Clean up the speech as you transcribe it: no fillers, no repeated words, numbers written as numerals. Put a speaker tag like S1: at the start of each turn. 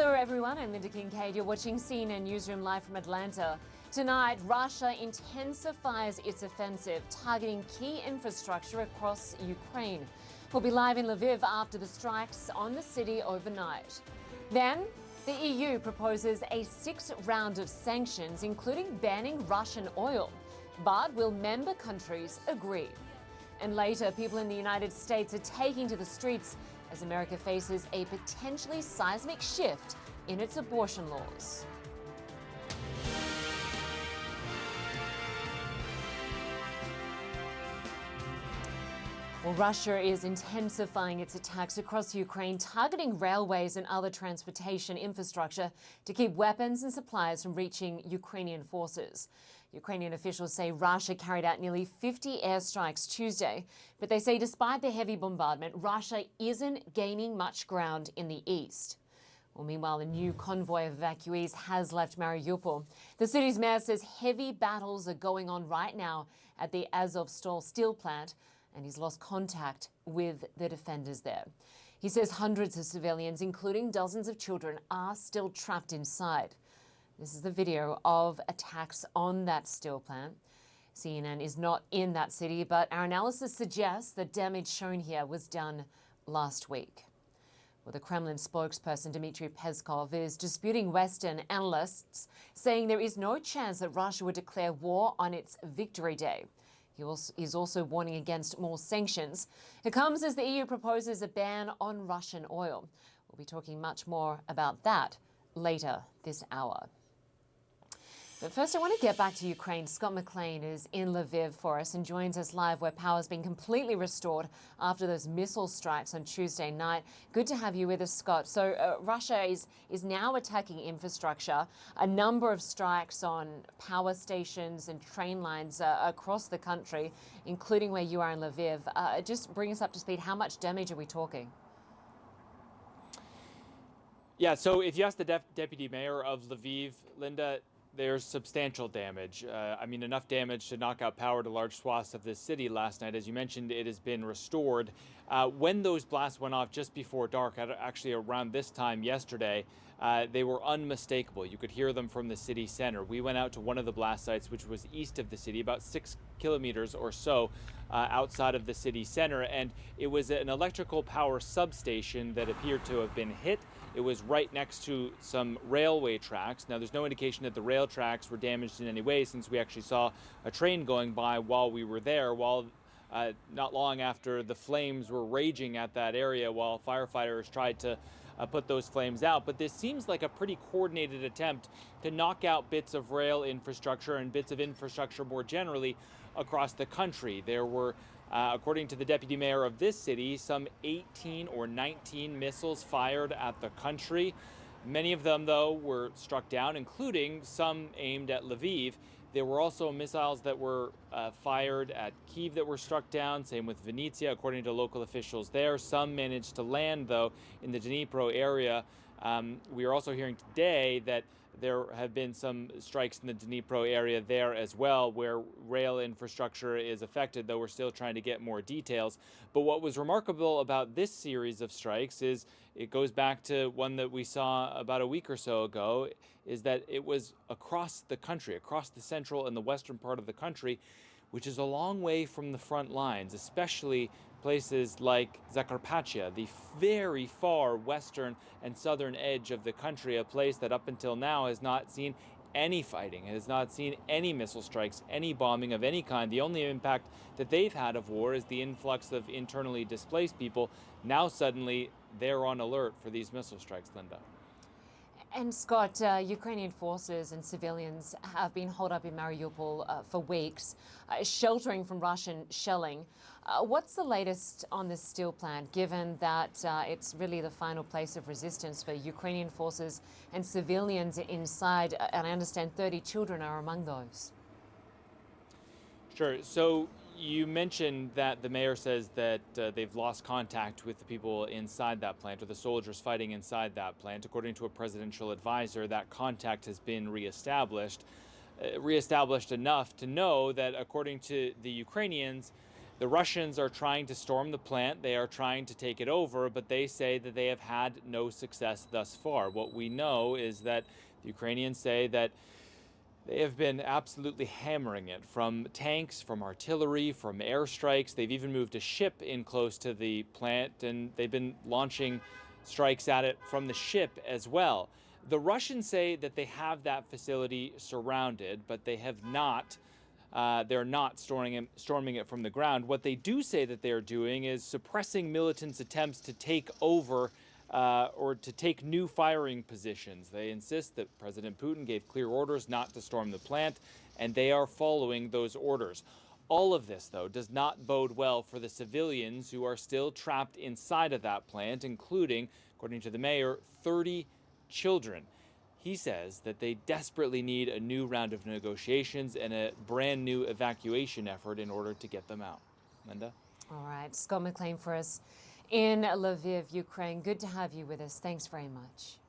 S1: Hello everyone, I'm Lynda Kinkade. You're watching CNN Newsroom live from Atlanta. Tonight, Russia intensifies its offensive, targeting key infrastructure across Ukraine. We'll be live in Lviv after the strikes on the city overnight. Then, the EU proposes a sixth round of sanctions, including banning Russian oil. But will member countries agree? And later, people in the United States are taking to the streets as America faces a potentially seismic shift in its abortion laws. Well, Russia is intensifying its attacks across Ukraine, targeting railways and other transportation infrastructure to keep weapons and supplies from reaching Ukrainian forces. Ukrainian officials say Russia carried out nearly 50 airstrikes Tuesday, but they say despite the heavy bombardment, Russia isn't gaining much ground in the east. Well, meanwhile, a new convoy of evacuees has left Mariupol. The city's mayor says heavy battles are going on right now at the Azovstal steel plant, and he's lost contact with the defenders there. He says hundreds of civilians, including dozens of children, are still trapped inside. This is the video of attacks on that steel plant. CNN is not in that city, but our analysis suggests the damage shown here was done last week. Well, the Kremlin spokesperson Dmitry Peskov is disputing Western analysts, saying there is no chance that Russia would declare war on its Victory Day. He is also warning against more sanctions. It comes as the EU proposes a ban on Russian oil. We'll be talking much more about that later this hour. But first, I want to get back to Ukraine. Scott Mclean is in Lviv for us and joins us live where power's been completely restored after those missile strikes on Tuesday night. Good to have you with us, Scott. So Russia is now attacking infrastructure, a number of strikes on power stations and train lines across the country, including where you are in Lviv. Just bring us up to speed. How much damage are we talking?
S2: Yeah, so if you ask the deputy mayor of Lviv, Lynda, there's substantial damage. Enough damage to knock out power to large swaths of this city last night. As you mentioned, it has been restored. When those blasts went off just before dark, actually around this time yesterday, they were unmistakable. You could hear them from the city center. We went out to one of the blast sites, which was east of the city, about 6 kilometers or so outside of the city center, and it was an electrical power substation that appeared to have been hit. It was right next to some railway tracks. Now, there's no indication that the rail tracks were damaged in any way, since we actually saw a train going by while we were there, not long after the flames were raging at that area while firefighters tried to put those flames out. But this seems like a pretty coordinated attempt to knock out bits of rail infrastructure and bits of infrastructure more generally across the country. There were, according to the deputy mayor of this city, some 18 or 19 missiles fired at the country. Many of them, though, were struck down, including some aimed at Lviv. There were also missiles that were fired at Kyiv that were struck down, same with Vinnytsia, according to local officials there. Some managed to land, though, in the Dnipro area. We are also hearing today that there have been some strikes in the Dnipro area there as well, where rail infrastructure is affected, though we're still trying to get more details. But what was remarkable about this series of strikes is it goes back to one that we saw about a week or so ago, is that it was across the country, across the central and the western part of the country, which is a long way from the front lines, especially places like Zakarpattia, the very far western and southern edge of the country, a place that up until now has not seen any fighting, has not seen any missile strikes, any bombing of any kind. The only impact that they've had of war is the influx of internally displaced people. Now suddenly they're on alert for these missile strikes, Lynda.
S1: And Scott, Ukrainian forces and civilians have been holed up in Mariupol for weeks, sheltering from Russian shelling. What's the latest on this steel plant, given that it's really the final place of resistance for Ukrainian forces and civilians inside? And I understand 30 children are among those.
S2: Sure. So you mentioned that the mayor says that they've lost contact with the people inside that plant, or the soldiers fighting inside that plant. According to a presidential advisor, that contact has been reestablished enough to know that, according to the Ukrainians, The Russians are trying to storm the plant. They are trying to take it over, but they say that they have had no success thus far. What we know is that the Ukrainians say that they have been absolutely hammering it from tanks, from artillery, from airstrikes. They've even moved a ship in close to the plant, and they've been launching strikes at it from the ship as well. The Russians say that they have that facility surrounded, but they have not. They're not storming it from the ground. What they do say that they're doing is suppressing militants' attempts to take over or to take new firing positions. They insist that President Putin gave clear orders not to storm the plant, and they are following those orders. All of this, though, does not bode well for the civilians who are still trapped inside of that plant, including, according to the mayor, 30 children. He says that they desperately need a new round of negotiations and a brand new evacuation effort in order to get them out. Lynda?
S1: All right, Scott Mclean for us in Lviv, Ukraine. Good to have you with us. Thanks very much.